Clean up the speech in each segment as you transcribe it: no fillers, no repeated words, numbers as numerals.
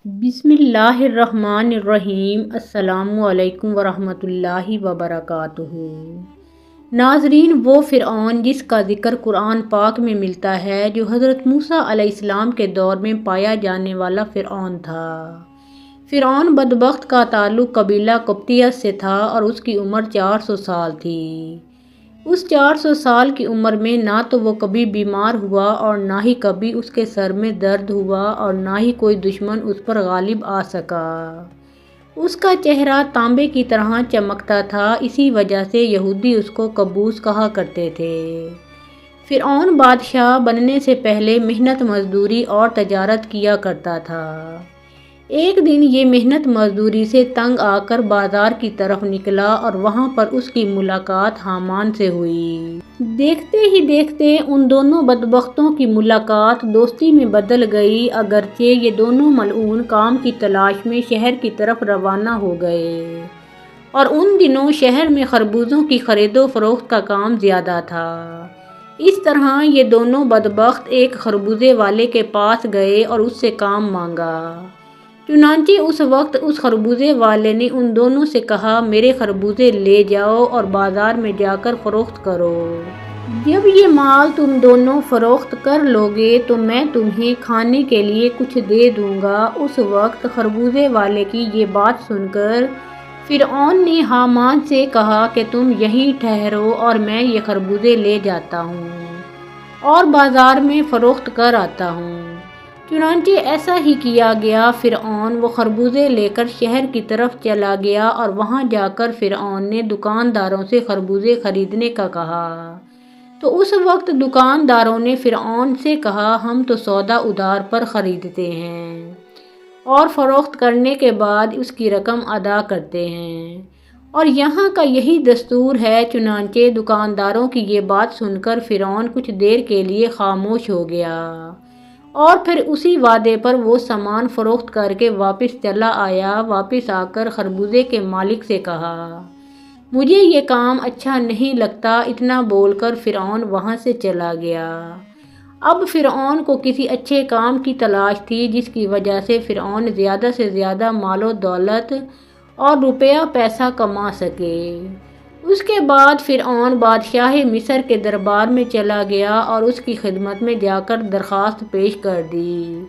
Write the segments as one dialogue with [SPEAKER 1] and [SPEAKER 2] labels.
[SPEAKER 1] بسم اللہ الرحمن الرحیم۔ السلام علیکم ورحمۃ اللہ وبرکاتہ۔ ناظرین، وہ فرعون جس کا ذکر قرآن پاک میں ملتا ہے، جو حضرت موسیٰ علیہ السلام کے دور میں پایا جانے والا فرعون تھا۔ فرعون بدبخت کا تعلق قبیلہ قبطیہ سے تھا اور اس کی عمر 400 سال تھی۔ اس 400 سال کی عمر میں نہ تو وہ کبھی بیمار ہوا اور نہ ہی کبھی اس کے سر میں درد ہوا اور نہ ہی کوئی دشمن اس پر غالب آ سکا۔ اس کا چہرہ تانبے کی طرح چمکتا تھا، اسی وجہ سے یہودی اس کو قبوس کہا کرتے تھے۔ فرعون بادشاہ بننے سے پہلے محنت مزدوری اور تجارت کیا کرتا تھا۔ ایک دن یہ محنت مزدوری سے تنگ آ کر بازار کی طرف نکلا اور وہاں پر اس کی ملاقات حامان سے ہوئی۔ دیکھتے ہی دیکھتے ان دونوں بدبختوں کی ملاقات دوستی میں بدل گئی، اگرچہ یہ دونوں ملعون کام کی تلاش میں شہر کی طرف روانہ ہو گئے، اور ان دنوں شہر میں خربوزوں کی خرید و فروخت کا کام زیادہ تھا۔ اس طرح یہ دونوں بدبخت ایک خربوزے والے کے پاس گئے اور اس سے کام مانگا۔ چنانچہ اس وقت اس خربوزے والے نے ان دونوں سے کہا، میرے خربوزے لے جاؤ اور بازار میں جا کر فروخت کرو۔ جب یہ مال تم دونوں فروخت کر لوگے تو میں تمہیں کھانے کے لیے کچھ دے دوں گا۔ اس وقت خربوزے والے کی یہ بات سن کر فرعون نے حامان سے کہا کہ تم یہیں ٹھہرو اور میں یہ خربوزے لے جاتا ہوں اور بازار میں فروخت کر آتا ہوں۔ چنانچہ ایسا ہی کیا گیا۔ فرعون وہ خربوزے لے کر شہر کی طرف چلا گیا اور وہاں جا کر فرعون نے دکانداروں سے خربوزے خریدنے کا کہا، تو اس وقت دکانداروں نے فرعون سے کہا، ہم تو سودا ادھار پر خریدتے ہیں اور فروخت کرنے کے بعد اس کی رقم ادا کرتے ہیں، اور یہاں کا یہی دستور ہے۔ چنانچہ دکانداروں کی یہ بات سن کر فرعون کچھ دیر کے لیے خاموش ہو گیا اور پھر اسی وعدے پر وہ سامان فروخت کر کے واپس چلا آیا۔ واپس آ کر خربوزے کے مالک سے کہا، مجھے یہ کام اچھا نہیں لگتا۔ اتنا بول کر فرعون وہاں سے چلا گیا۔ اب فرعون کو کسی اچھے کام کی تلاش تھی جس کی وجہ سے فرعون زیادہ سے زیادہ مال و دولت اور روپیہ پیسہ کما سکے۔ اس کے بعد فرعون بادشاہ مصر کے دربار میں چلا گیا اور اس کی خدمت میں جا کر درخواست پیش کر دی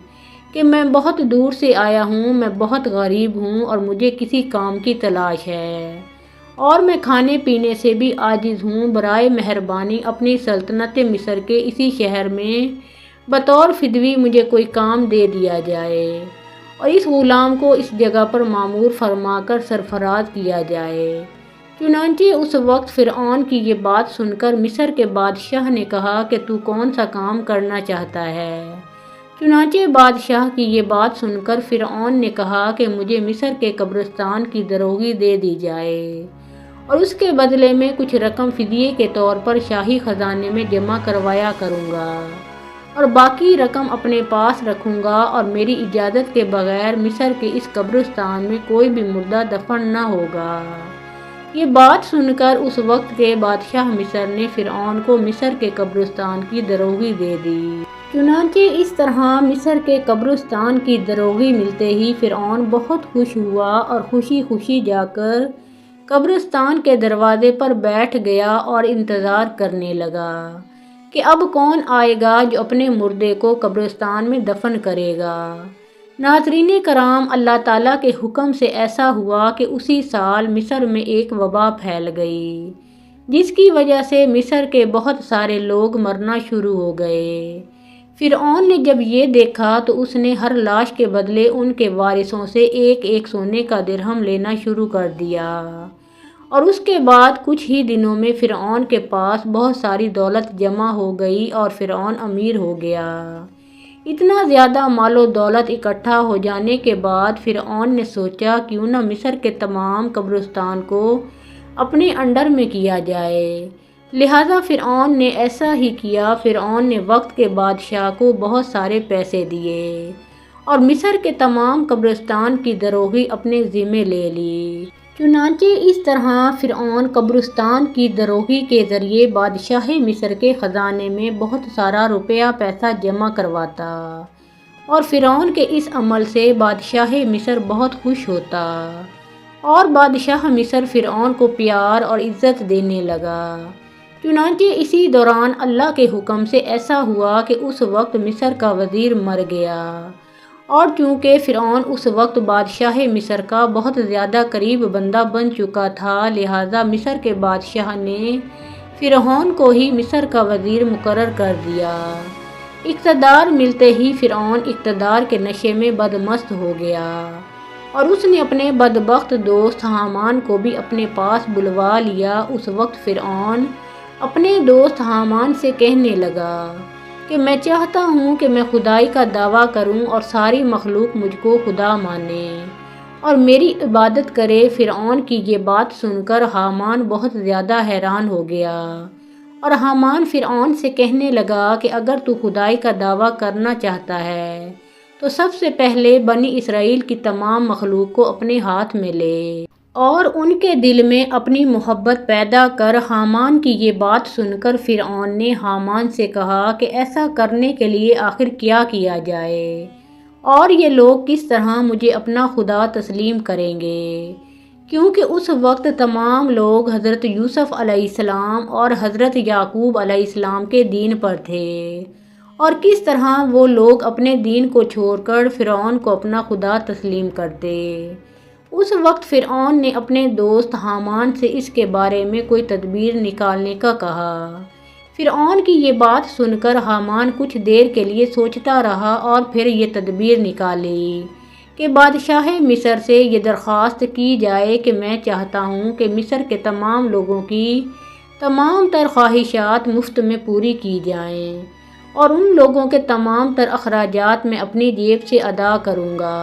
[SPEAKER 1] کہ میں بہت دور سے آیا ہوں، میں بہت غریب ہوں اور مجھے کسی کام کی تلاش ہے، اور میں کھانے پینے سے بھی عاجز ہوں۔ برائے مہربانی اپنی سلطنت مصر کے اسی شہر میں بطور فدوی مجھے کوئی کام دے دیا جائے اور اس غلام کو اس جگہ پر مامور فرما کر سرفراز کیا جائے۔ چنانچہ اس وقت فرعون کی یہ بات سن کر مصر کے بادشاہ نے کہا کہ تو کون سا کام کرنا چاہتا ہے؟ چنانچہ بادشاہ کی یہ بات سن کر فرعون نے کہا کہ مجھے مصر کے قبرستان کی دروگی دے دی جائے اور اس کے بدلے میں کچھ رقم فدیے کے طور پر شاہی خزانے میں جمع کروایا کروں گا اور باقی رقم اپنے پاس رکھوں گا، اور میری اجازت کے بغیر مصر کے اس قبرستان میں کوئی بھی مردہ دفن نہ ہوگا۔ یہ بات سن کر اس وقت کے بادشاہ مصر نے فرعون کو مصر کے قبرستان کی دروگی دے دی۔ چنانچہ اس طرح مصر کے قبرستان کی دروگی ملتے ہی فرعون بہت خوش ہوا اور خوشی خوشی جا کر قبرستان کے دروازے پر بیٹھ گیا اور انتظار کرنے لگا کہ اب کون آئے گا جو اپنے مردے کو قبرستان میں دفن کرے گا۔ ناظرین کرام، اللہ تعالیٰ کے حکم سے ایسا ہوا کہ اسی سال مصر میں ایک وبا پھیل گئی، جس کی وجہ سے مصر کے بہت سارے لوگ مرنا شروع ہو گئے۔ فرعون نے جب یہ دیکھا تو اس نے ہر لاش کے بدلے ان کے وارثوں سے ایک ایک سونے کا درہم لینا شروع کر دیا، اور اس کے بعد کچھ ہی دنوں میں فرعون کے پاس بہت ساری دولت جمع ہو گئی اور فرعون امیر ہو گیا۔ اتنا زیادہ مال و دولت اکٹھا ہو جانے کے بعد فرعون نے سوچا کیوں نہ مصر کے تمام قبرستان کو اپنے انڈر میں کیا جائے، لہذا فرعون نے ایسا ہی کیا۔ فرعون نے وقت کے بادشاہ کو بہت سارے پیسے دیے اور مصر کے تمام قبرستان کی دروگی اپنے ذمے لے لی۔ چنانچہ اس طرح فرعون قبرستان کی دروگی کے ذریعے بادشاہ مصر کے خزانے میں بہت سارا روپیہ پیسہ جمع کرواتا اور فرعون کے اس عمل سے بادشاہ مصر بہت خوش ہوتا اور بادشاہ مصر فرعون کو پیار اور عزت دینے لگا۔ چنانچہ اسی دوران اللہ کے حکم سے ایسا ہوا کہ اس وقت مصر کا وزیر مر گیا، اور چونکہ فرعون اس وقت بادشاہ مصر کا بہت زیادہ قریب بندہ بن چکا تھا، لہٰذا مصر کے بادشاہ نے فرعون کو ہی مصر کا وزیر مقرر کر دیا۔ اقتدار ملتے ہی فرعون اقتدار کے نشے میں بدمست ہو گیا، اور اس نے اپنے بدبخت دوست حامان کو بھی اپنے پاس بلوا لیا۔ اس وقت فرعون اپنے دوست حامان سے کہنے لگا کہ میں چاہتا ہوں کہ میں خدائی کا دعویٰ کروں اور ساری مخلوق مجھ کو خدا مانے اور میری عبادت کرے۔ فرعون کی یہ بات سن کر حامان بہت زیادہ حیران ہو گیا، اور حامان فرعون سے کہنے لگا کہ اگر تو خدائی کا دعویٰ کرنا چاہتا ہے تو سب سے پہلے بنی اسرائیل کی تمام مخلوق کو اپنے ہاتھ میں لے اور ان کے دل میں اپنی محبت پیدا کر۔ حامان کی یہ بات سن کر فرعون نے حامان سے کہا کہ ایسا کرنے کے لیے آخر کیا کیا جائے، اور یہ لوگ کس طرح مجھے اپنا خدا تسلیم کریں گے، کیونکہ اس وقت تمام لوگ حضرت یوسف علیہ السلام اور حضرت یعقوب علیہ السلام کے دین پر تھے، اور کس طرح وہ لوگ اپنے دین کو چھوڑ کر فرعون کو اپنا خدا تسلیم کرتے۔ اس وقت فرعون نے اپنے دوست حامان سے اس کے بارے میں کوئی تدبیر نکالنے کا کہا۔ فرعون کی یہ بات سن کر حامان کچھ دیر کے لیے سوچتا رہا اور پھر یہ تدبیر نکالی کہ بادشاہ مصر سے یہ درخواست کی جائے کہ میں چاہتا ہوں کہ مصر کے تمام لوگوں کی تمام تر خواہشات مفت میں پوری کی جائیں، اور ان لوگوں کے تمام تر اخراجات میں اپنی جیب سے ادا کروں گا،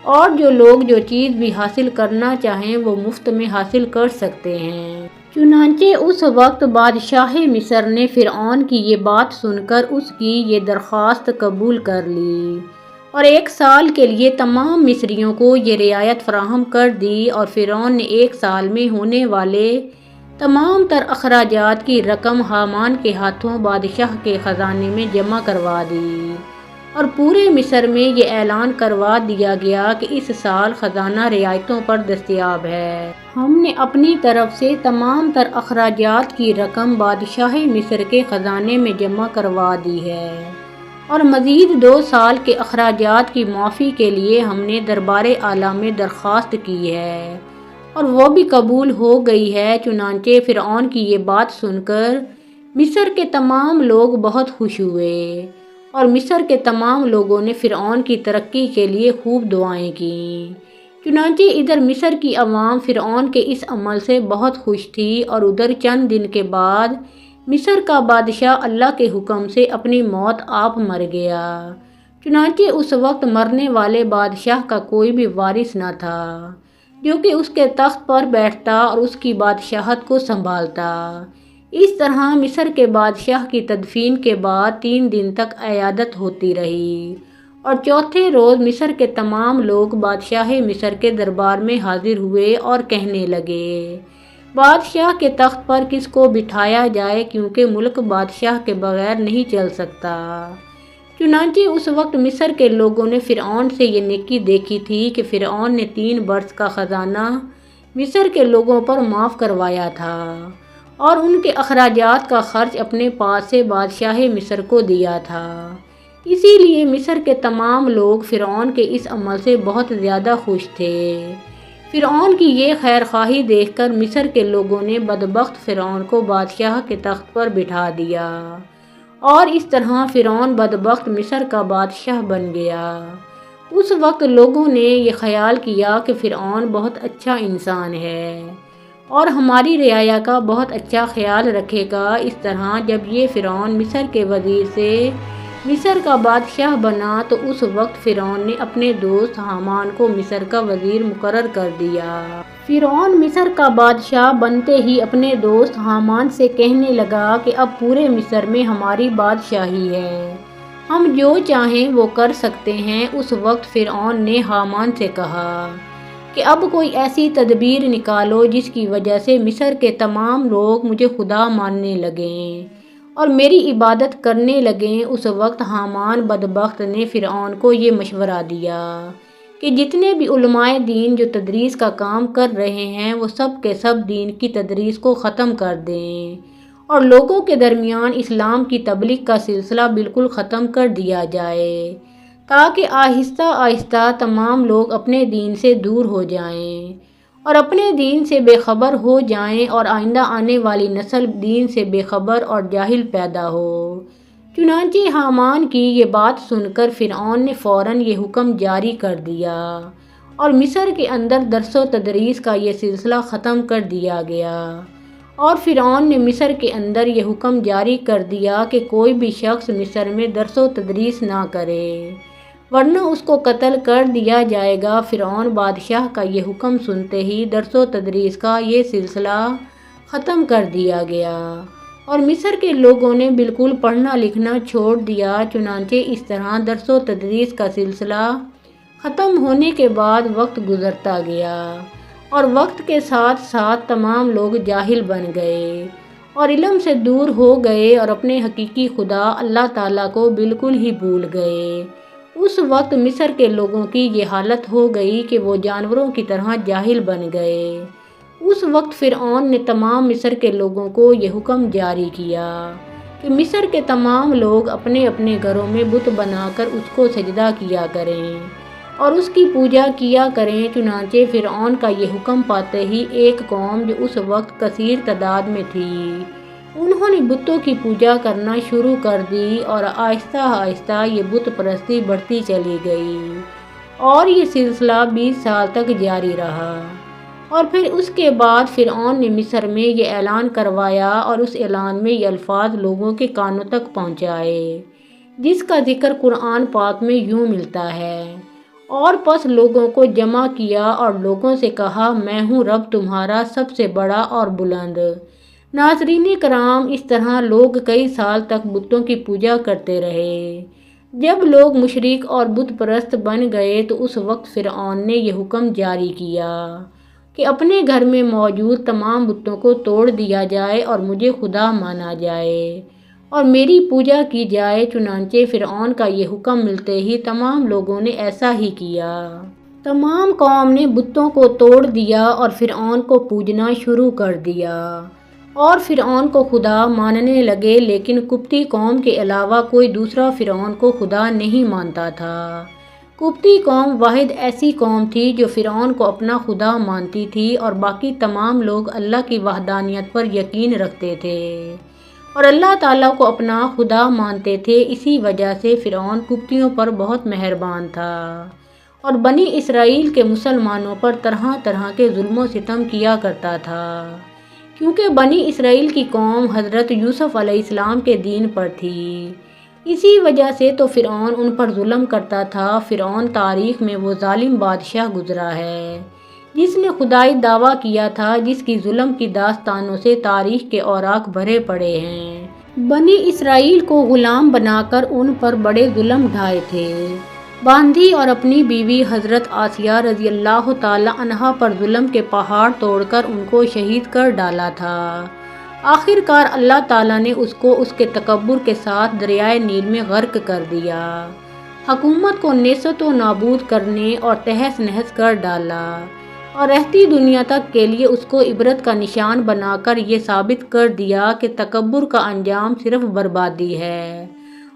[SPEAKER 1] اور جو لوگ جو چیز بھی حاصل کرنا چاہیں وہ مفت میں حاصل کر سکتے ہیں۔ چنانچہ اس وقت بادشاہ مصر نے فرعون کی یہ بات سن کر اس کی یہ درخواست قبول کر لی، اور 1 سال کے لیے تمام مصریوں کو یہ رعایت فراہم کر دی، اور فرعون نے 1 سال میں ہونے والے تمام تر اخراجات کی رقم حامان کے ہاتھوں بادشاہ کے خزانے میں جمع کروا دی، اور پورے مصر میں یہ اعلان کروا دیا گیا کہ اس سال خزانہ رعایتوں پر دستیاب ہے۔ ہم نے اپنی طرف سے تمام تر اخراجات کی رقم بادشاہ مصر کے خزانے میں جمع کروا دی ہے، اور مزید 2 سال کے اخراجات کی معافی کے لیے ہم نے دربار اعلیٰ میں درخواست کی ہے، اور وہ بھی قبول ہو گئی ہے۔ چنانچہ فرعون کی یہ بات سن کر مصر کے تمام لوگ بہت خوش ہوئے، اور مصر کے تمام لوگوں نے فرعون کی ترقی کے لیے خوب دعائیں کیں۔ چنانچہ ادھر مصر کی عوام فرعون کے اس عمل سے بہت خوش تھی، اور ادھر چند دن کے بعد مصر کا بادشاہ اللہ کے حکم سے اپنی موت آپ مر گیا۔ چنانچہ اس وقت مرنے والے بادشاہ کا کوئی بھی وارث نہ تھا جو کہ اس کے تخت پر بیٹھتا اور اس کی بادشاہت کو سنبھالتا۔ اس طرح مصر کے بادشاہ کی تدفین کے بعد 3 دن تک عیادت ہوتی رہی، اور چوتھے روز مصر کے تمام لوگ بادشاہ مصر کے دربار میں حاضر ہوئے اور کہنے لگے بادشاہ کے تخت پر کس کو بٹھایا جائے، کیونکہ ملک بادشاہ کے بغیر نہیں چل سکتا۔ چنانچہ اس وقت مصر کے لوگوں نے فرعون سے یہ نیکی دیکھی تھی کہ فرعون نے 3 برس کا خزانہ مصر کے لوگوں پر معاف کروایا تھا، اور ان کے اخراجات کا خرچ اپنے پاس سے بادشاہ مصر کو دیا تھا۔ اسی لیے مصر کے تمام لوگ فرعون کے اس عمل سے بہت زیادہ خوش تھے۔ فرعون کی یہ خیر خواہی دیکھ کر مصر کے لوگوں نے بدبخت فرعون کو بادشاہ کے تخت پر بٹھا دیا، اور اس طرح فرعون بدبخت مصر کا بادشاہ بن گیا۔ اس وقت لوگوں نے یہ خیال کیا کہ فرعون بہت اچھا انسان ہے اور ہماری رعایا کا بہت اچھا خیال رکھے گا۔ اس طرح جب یہ فرعون مصر کے وزیر سے مصر کا بادشاہ بنا تو اس وقت فرعون نے اپنے دوست حامان کو مصر کا وزیر مقرر کر دیا۔ فرعون مصر کا بادشاہ بنتے ہی اپنے دوست حامان سے کہنے لگا کہ اب پورے مصر میں ہماری بادشاہی ہے، ہم جو چاہیں وہ کر سکتے ہیں۔ اس وقت فرعون نے حامان سے کہا کہ اب کوئی ایسی تدبیر نکالو جس کی وجہ سے مصر کے تمام لوگ مجھے خدا ماننے لگیں، اور میری عبادت کرنے لگیں۔ اس وقت حامان بدبخت نے فرعون کو یہ مشورہ دیا کہ جتنے بھی علماء دین جو تدریس کا کام کر رہے ہیں وہ سب کے سب دین کی تدریس کو ختم کر دیں اور لوگوں کے درمیان اسلام کی تبلیغ کا سلسلہ بالکل ختم کر دیا جائے، تاکہ آہستہ آہستہ تمام لوگ اپنے دین سے دور ہو جائیں اور اپنے دین سے بے خبر ہو جائیں اور آئندہ آنے والی نسل دین سے بے خبر اور جاہل پیدا ہو۔ چنانچہ حامان کی یہ بات سن کر فرعون نے فوراً یہ حکم جاری کر دیا اور مصر کے اندر درس و تدریس کا یہ سلسلہ ختم کر دیا گیا، اور فرعون نے مصر کے اندر یہ حکم جاری کر دیا کہ کوئی بھی شخص مصر میں درس و تدریس نہ کرے ورنہ اس کو قتل کر دیا جائے گا۔ فرعون بادشاہ کا یہ حکم سنتے ہی درس و تدریس کا یہ سلسلہ ختم کر دیا گیا اور مصر کے لوگوں نے بالکل پڑھنا لکھنا چھوڑ دیا۔ چنانچہ اس طرح درس و تدریس کا سلسلہ ختم ہونے کے بعد وقت گزرتا گیا اور وقت کے ساتھ ساتھ تمام لوگ جاہل بن گئے اور علم سے دور ہو گئے اور اپنے حقیقی خدا اللہ تعالیٰ کو بالکل ہی بھول گئے۔ اس وقت مصر کے لوگوں کی یہ حالت ہو گئی کہ وہ جانوروں کی طرح جاہل بن گئے۔ اس وقت فرعون نے تمام مصر کے لوگوں کو یہ حکم جاری کیا کہ مصر کے تمام لوگ اپنے اپنے گھروں میں بت بنا کر اس کو سجدہ کیا کریں اور اس کی پوجا کیا کریں۔ چنانچہ فرعون کا یہ حکم پاتے ہی ایک قوم جو اس وقت کثیر تعداد میں تھی، انہوں نے بتوں کی پوجا کرنا شروع کر دی اور آہستہ آہستہ یہ بت پرستی بڑھتی چلی گئی اور یہ سلسلہ 20 سال تک جاری رہا۔ اور پھر اس کے بعد فرعون نے مصر میں یہ اعلان کروایا اور اس اعلان میں یہ الفاظ لوگوں کے کانوں تک پہنچائے جس کا ذکر قرآن پاک میں یوں ملتا ہے، اور پس لوگوں کو جمع کیا اور لوگوں سے کہا میں ہوں رب تمہارا سب سے بڑا اور بلند۔ ناظرین کرام، اس طرح لوگ کئی سال تک بتوں کی پوجا کرتے رہے۔ جب لوگ مشرک اور بت پرست بن گئے تو اس وقت فرعون نے یہ حکم جاری کیا کہ اپنے گھر میں موجود تمام بتوں کو توڑ دیا جائے اور مجھے خدا مانا جائے اور میری پوجا کی جائے۔ چنانچہ فرعون کا یہ حکم ملتے ہی تمام لوگوں نے ایسا ہی کیا۔ تمام قوم نے بتوں کو توڑ دیا اور فرعون کو پوجنا شروع کر دیا اور فرعون کو خدا ماننے لگے، لیکن قبطی قوم کے علاوہ کوئی دوسرا فرعون کو خدا نہیں مانتا تھا۔ قبطی قوم واحد ایسی قوم تھی جو فرعون کو اپنا خدا مانتی تھی اور باقی تمام لوگ اللہ کی وحدانیت پر یقین رکھتے تھے اور اللہ تعالیٰ کو اپنا خدا مانتے تھے۔ اسی وجہ سے فرعون قبطیوں پر بہت مہربان تھا اور بنی اسرائیل کے مسلمانوں پر طرح طرح کے ظلم و ستم کیا کرتا تھا، کیونکہ بنی اسرائیل کی قوم حضرت یوسف علیہ السلام کے دین پر تھی۔ اسی وجہ سے تو فرعون ان پر ظلم کرتا تھا۔ فرعون تاریخ میں وہ ظالم بادشاہ گزرا ہے جس نے خدائی دعویٰ کیا تھا، جس کی ظلم کی داستانوں سے تاریخ کے اوراق بھرے پڑے ہیں۔ بنی اسرائیل کو غلام بنا کر ان پر بڑے ظلم ڈھائے تھے، باندھی اور اپنی بیوی حضرت آسیہ رضی اللہ تعالی عنہا پر ظلم کے پہاڑ توڑ کر ان کو شہید کر ڈالا تھا۔ آخر کار اللہ تعالیٰ نے اس کو اس کے تکبر کے ساتھ دریائے نیل میں غرق کر دیا، حکومت کو نیست و نابود کرنے اور تہس نہس کر ڈالا اور رہتی دنیا تک کے لیے اس کو عبرت کا نشان بنا کر یہ ثابت کر دیا کہ تکبر کا انجام صرف بربادی ہے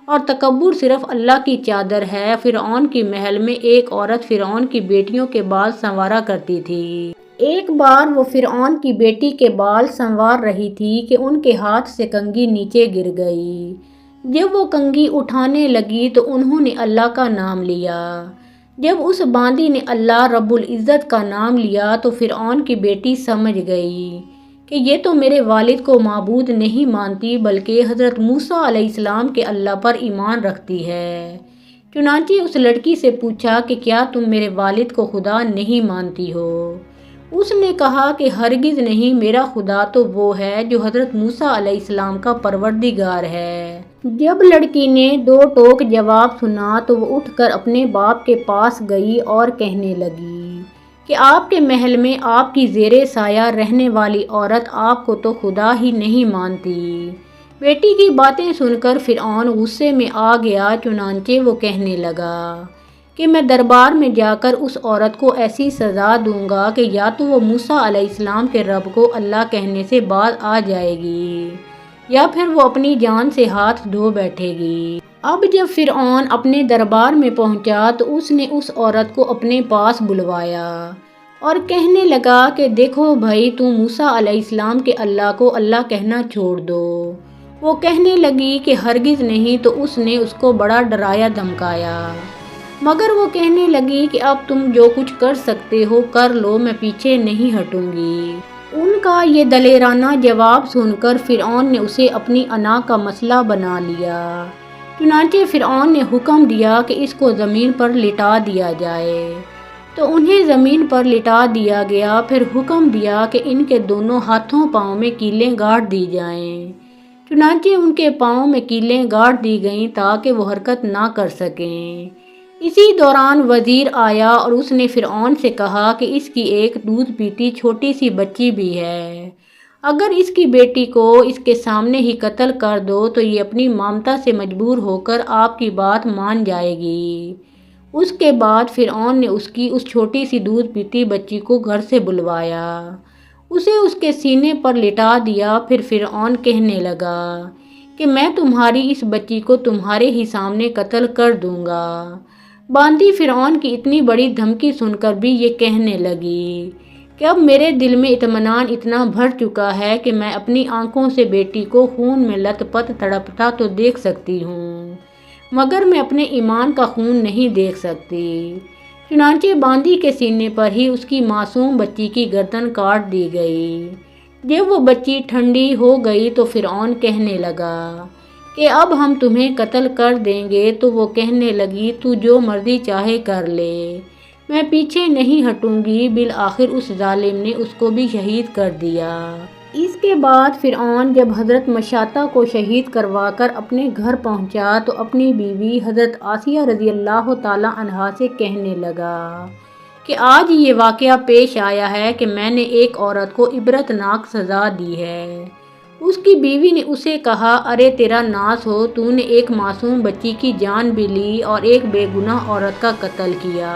[SPEAKER 1] اور تکبر صرف اللہ کی چادر ہے۔ فرعون کی محل میں ایک عورت فرعون کی بیٹیوں کے بال سنوارا کرتی تھی۔ ایک بار وہ فرعون کی بیٹی کے بال سنوار رہی تھی کہ ان کے ہاتھ سے کنگھی نیچے گر گئی۔ جب وہ کنگھی اٹھانے لگی تو انہوں نے اللہ کا نام لیا۔ جب اس باندی نے اللہ رب العزت کا نام لیا تو فرعون کی بیٹی سمجھ گئی کہ یہ تو میرے والد کو معبود نہیں مانتی بلکہ حضرت موسیٰ علیہ السلام کے اللہ پر ایمان رکھتی ہے۔ چنانچہ اس لڑکی سے پوچھا کہ کیا تم میرے والد کو خدا نہیں مانتی ہو؟ اس نے کہا کہ ہرگز نہیں، میرا خدا تو وہ ہے جو حضرت موسیٰ علیہ السلام کا پروردگار ہے۔ جب لڑکی نے 2 ٹوک جواب سنا تو وہ اٹھ کر اپنے باپ کے پاس گئی اور کہنے لگی کہ آپ کے محل میں آپ کی زیر سایہ رہنے والی عورت آپ کو تو خدا ہی نہیں مانتی۔ بیٹی کی باتیں سن کر فرعون غصے میں آ گیا، چنانچہ وہ کہنے لگا کہ میں دربار میں جا کر اس عورت کو ایسی سزا دوں گا کہ یا تو وہ موسیٰ علیہ السلام کے رب کو اللہ کہنے سے باز آ جائے گی یا پھر وہ اپنی جان سے ہاتھ دھو بیٹھے گی۔ اب جب فرعون اپنے دربار میں پہنچا تو اس نے اس عورت کو اپنے پاس بلوایا اور کہنے لگا کہ دیکھو بھائی، تم موسیٰ علیہ السلام کے اللہ کو اللہ کہنا چھوڑ دو۔ وہ کہنے لگی کہ ہرگز نہیں، تو اس نے اس کو بڑا ڈرایا دھمکایا، مگر وہ کہنے لگی کہ اب تم جو کچھ کر سکتے ہو کر لو، میں پیچھے نہیں ہٹوں گی۔ ان کا یہ دلیرانہ جواب سن کر فرعون نے اسے اپنی انا کا مسئلہ بنا لیا، چنانچہ فرعون نے حکم دیا کہ اس کو زمین پر لٹا دیا جائے، تو انہیں زمین پر لٹا دیا گیا۔ پھر حکم دیا کہ ان کے دونوں ہاتھوں پاؤں میں کیلیں گاڑ دی جائیں، چنانچہ ان کے پاؤں میں کیلیں گاڑ دی گئیں تاکہ وہ حرکت نہ کر سکیں۔ اسی دوران وزیر آیا اور اس نے فرعون سے کہا کہ اس کی ایک دودھ پیتی چھوٹی سی بچی بھی ہے، اگر اس کی بیٹی کو اس کے سامنے ہی قتل کر دو تو یہ اپنی مامتا سے مجبور ہو کر آپ کی بات مان جائے گی۔ اس کے بعد فرعون نے اس کی اس چھوٹی سی دودھ پیتی بچی کو گھر سے بلوایا، اسے اس کے سینے پر لٹا دیا۔ پھر فرعون کہنے لگا کہ میں تمہاری اس بچی کو تمہارے ہی سامنے قتل کر دوں گا۔ باندی فرعون کی اتنی بڑی دھمکی سن کر بھی یہ کہنے لگی کہ اب میرے دل میں اطمینان اتنا بھر چکا ہے کہ میں اپنی آنکھوں سے بیٹی کو خون میں لت پت تڑپتا تو دیکھ سکتی ہوں، مگر میں اپنے ایمان کا خون نہیں دیکھ سکتی۔ چنانچہ باندی کے سینے پر ہی اس کی معصوم بچی کی گردن کاٹ دی گئی۔ جب وہ بچی ٹھنڈی ہو گئی تو فرعون کہنے لگا کہ اب ہم تمہیں قتل کر دیں گے، تو وہ کہنے لگی تو جو مرضی چاہے کر لے، میں پیچھے نہیں ہٹوں گی۔ بالآخر اس ظالم نے اس کو بھی شہید کر دیا۔ اس کے بعد فرعون جب حضرت مشاطہ کو شہید کروا کر اپنے گھر پہنچا تو اپنی بیوی حضرت آسیہ رضی اللہ تعالیٰ عنہا سے کہنے لگا کہ آج یہ واقعہ پیش آیا ہے کہ میں نے ایک عورت کو عبرتناک سزا دی ہے۔ اس کی بیوی نے اسے کہا، ارے تیرا ناس ہو، تو نے ایک معصوم بچی کی جان بھی لی اور ایک بے گناہ عورت کا قتل کیا۔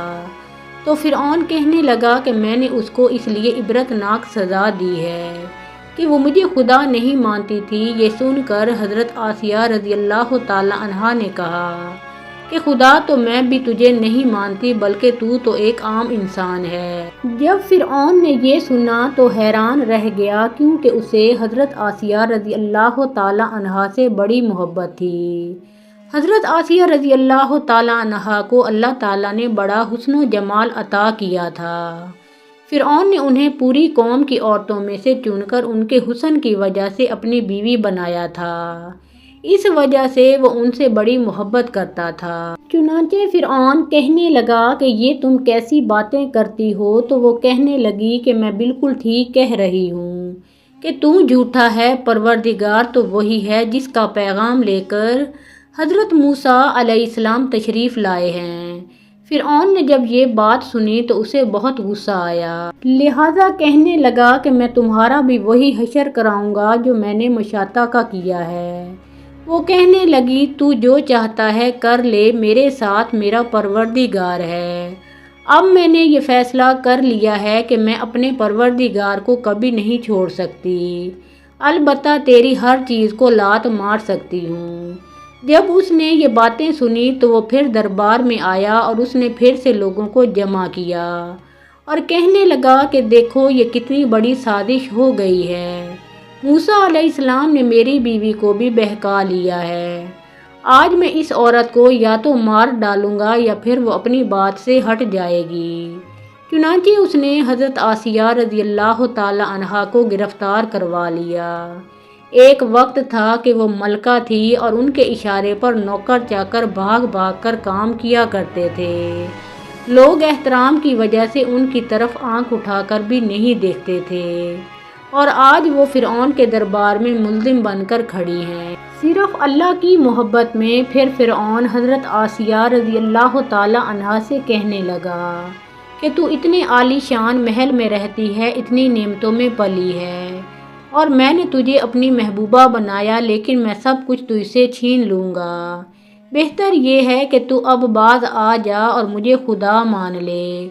[SPEAKER 1] تو فرعون کہنے لگا کہ میں نے اس کو اس لیے عبرتناک سزا دی ہے کہ وہ مجھے خدا نہیں مانتی تھی۔ یہ سن کر حضرت آسیہ رضی اللہ تعالیٰ عنہا نے کہا کہ خدا تو میں بھی تجھے نہیں مانتی، بلکہ تو ایک عام انسان ہے۔ جب فرعون نے یہ سنا تو حیران رہ گیا، کیونکہ اسے حضرت آسیہ رضی اللہ تعالیٰ عنہا سے بڑی محبت تھی۔ حضرت آسیہ رضی اللہ تعالیٰ عنہا کو اللہ تعالیٰ نے بڑا حسن و جمال عطا کیا تھا۔ فرعون نے انہیں پوری قوم کی عورتوں میں سے چن کر ان کے حسن کی وجہ سے اپنی بیوی بنایا تھا، اس وجہ سے وہ ان سے بڑی محبت کرتا تھا۔ چنانچہ فرعون کہنے لگا کہ یہ تم کیسی باتیں کرتی ہو؟ تو وہ کہنے لگی کہ میں بالکل ٹھیک کہہ رہی ہوں کہ تو جھوٹا ہے، پروردگار تو وہی ہے جس کا پیغام لے کر حضرت موسیٰ علیہ السلام تشریف لائے ہیں۔ فرعون نے جب یہ بات سنی تو اسے بہت غصہ آیا، لہٰذا کہنے لگا کہ میں تمہارا بھی وہی حشر کراؤں گا جو میں نے مشاطہ کا کیا ہے۔ وہ کہنے لگی تو جو چاہتا ہے کر لے، میرے ساتھ میرا پروردگار ہے۔ اب میں نے یہ فیصلہ کر لیا ہے کہ میں اپنے پروردگار کو کبھی نہیں چھوڑ سکتی، البتہ تیری ہر چیز کو لات مار سکتی ہوں۔ جب اس نے یہ باتیں سنی تو وہ پھر دربار میں آیا اور اس نے پھر سے لوگوں کو جمع کیا اور کہنے لگا کہ دیکھو یہ کتنی بڑی سازش ہو گئی ہے، موسیٰ علیہ السلام نے میری بیوی کو بھی بہکا لیا ہے۔ آج میں اس عورت کو یا تو مار ڈالوں گا یا پھر وہ اپنی بات سے ہٹ جائے گی۔ چنانچہ اس نے حضرت آسیہ رضی اللہ تعالیٰ عنہا کو گرفتار کروا لیا۔ ایک وقت تھا کہ وہ ملکہ تھی اور ان کے اشارے پر نوکر چاکر بھاگ بھاگ کر کام کیا کرتے تھے۔ لوگ احترام کی وجہ سے ان کی طرف آنکھ اٹھا کر بھی نہیں دیکھتے تھے، اور آج وہ فرعون کے دربار میں ملزم بن کر کھڑی ہیں، صرف اللہ کی محبت میں۔ پھر فرعون حضرت آسیہ رضی اللہ تعالیٰ عنہا سے کہنے لگا کہ تو اتنے عالی شان محل میں رہتی ہے، اتنی نعمتوں میں پلی ہے، اور میں نے تجھے اپنی محبوبہ بنایا، لیکن میں سب کچھ تجھ سے چھین لوں گا۔ بہتر یہ ہے کہ تو اب باز آ جا اور مجھے خدا مان لے۔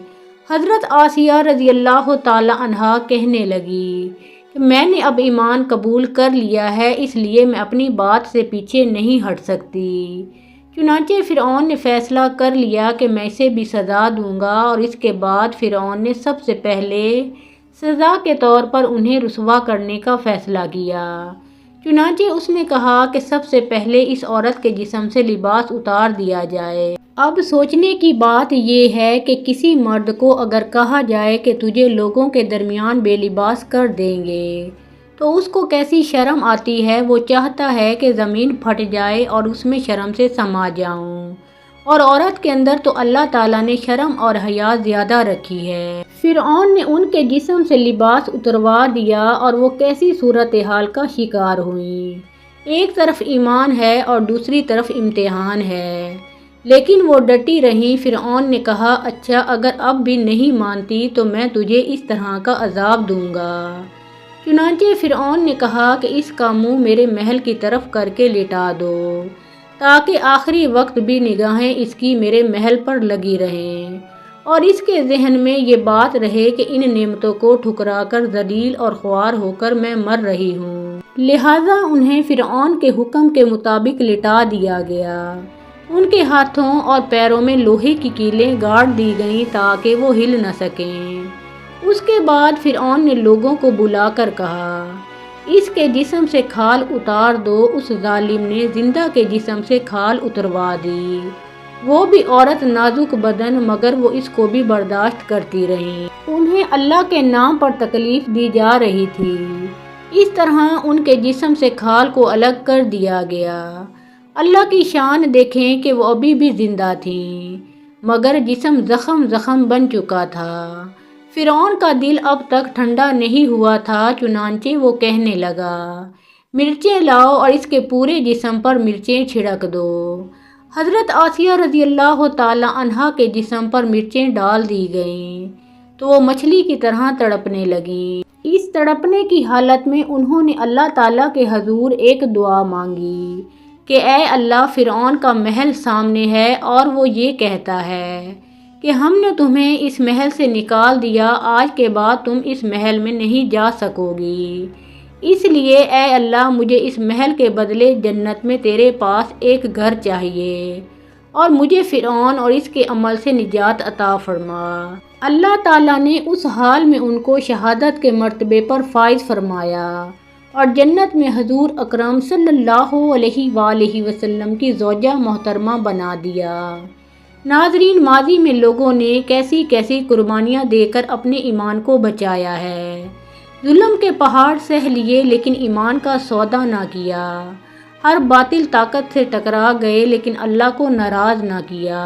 [SPEAKER 1] حضرت آسیہ رضی اللہ تعالی عنہا کہنے لگی کہ میں نے اب ایمان قبول کر لیا ہے، اس لیے میں اپنی بات سے پیچھے نہیں ہٹ سکتی۔ چنانچہ فرعون نے فیصلہ کر لیا کہ میں اسے بھی سزا دوں گا، اور اس کے بعد فرعون نے سب سے پہلے سزا کے طور پر انہیں رسوا کرنے کا فیصلہ کیا۔ چنانچہ اس نے کہا کہ سب سے پہلے اس عورت کے جسم سے لباس اتار دیا جائے۔ اب سوچنے کی بات یہ ہے کہ کسی مرد کو اگر کہا جائے کہ تجھے لوگوں کے درمیان بے لباس کر دیں گے تو اس کو کیسی شرم آتی ہے۔ وہ چاہتا ہے کہ زمین پھٹ جائے اور اس میں شرم سے سما جاؤں، اور عورت کے اندر تو اللہ تعالیٰ نے شرم اور حیا زیادہ رکھی ہے۔ فرعون نے ان کے جسم سے لباس اتروا دیا اور وہ کیسی صورتحال کا شکار ہوئیں۔ ایک طرف ایمان ہے اور دوسری طرف امتحان ہے، لیکن وہ ڈٹی رہیں۔ فرعون نے کہا، اچھا اگر اب بھی نہیں مانتی تو میں تجھے اس طرح کا عذاب دوں گا۔ چنانچہ فرعون نے کہا کہ اس کا منہ میرے محل کی طرف کر کے لٹا دو، تاکہ آخری وقت بھی نگاہیں اس کی میرے محل پر لگی رہیں، اور اس کے ذہن میں یہ بات رہے کہ ان نعمتوں کو ٹھکرا کر ذلیل اور خوار ہو کر میں مر رہی ہوں۔ لہٰذا انہیں فرعون کے حکم کے مطابق لٹا دیا گیا۔ ان کے ہاتھوں اور پیروں میں لوہے کی کیلیں گاڑ دی گئیں تاکہ وہ ہل نہ سکیں۔ اس کے بعد فرعون نے لوگوں کو بلا کر کہا، اس کے جسم سے کھال اتار دو۔ اس ظالم نے زندہ کے جسم سے کھال اتروا دی، وہ بھی عورت نازک بدن، مگر وہ اس کو بھی برداشت کرتی رہیں۔ انہیں اللہ کے نام پر تکلیف دی جا رہی تھی۔ اس طرح ان کے جسم سے کھال کو الگ کر دیا گیا۔ اللہ کی شان دیکھیں کہ وہ ابھی بھی زندہ تھیں، مگر جسم زخم بن چکا تھا۔ فرعون کا دل اب تک ٹھنڈا نہیں ہوا تھا، چنانچہ وہ کہنے لگا، مرچیں لاؤ اور اس کے پورے جسم پر مرچیں چھڑک دو۔ حضرت آسیہ رضی اللہ تعالی عنہا کے جسم پر مرچیں ڈال دی گئیں تو وہ مچھلی کی طرح تڑپنے لگیں۔ اس تڑپنے کی حالت میں انہوں نے اللہ تعالیٰ کے حضور ایک دعا مانگی کہ اے اللہ، فرعون کا محل سامنے ہے اور وہ یہ کہتا ہے کہ ہم نے تمہیں اس محل سے نکال دیا، آج کے بعد تم اس محل میں نہیں جا سکو گی، اس لیے اے اللہ مجھے اس محل کے بدلے جنت میں تیرے پاس ایک گھر چاہیے، اور مجھے فرعون اور اس کے عمل سے نجات عطا فرما۔ اللہ تعالیٰ نے اس حال میں ان کو شہادت کے مرتبے پر فائز فرمایا اور جنت میں حضور اکرم صلی اللہ علیہ وآلہ وسلم کی زوجہ محترمہ بنا دیا۔ ناظرین، ماضی میں لوگوں نے کیسی کیسی قربانیاں دے کر اپنے ایمان کو بچایا ہے۔ ظلم کے پہاڑ سہ لیے لیکن ایمان کا سودا نہ کیا، ہر باطل طاقت سے ٹکرا گئے لیکن اللہ کو ناراض نہ کیا۔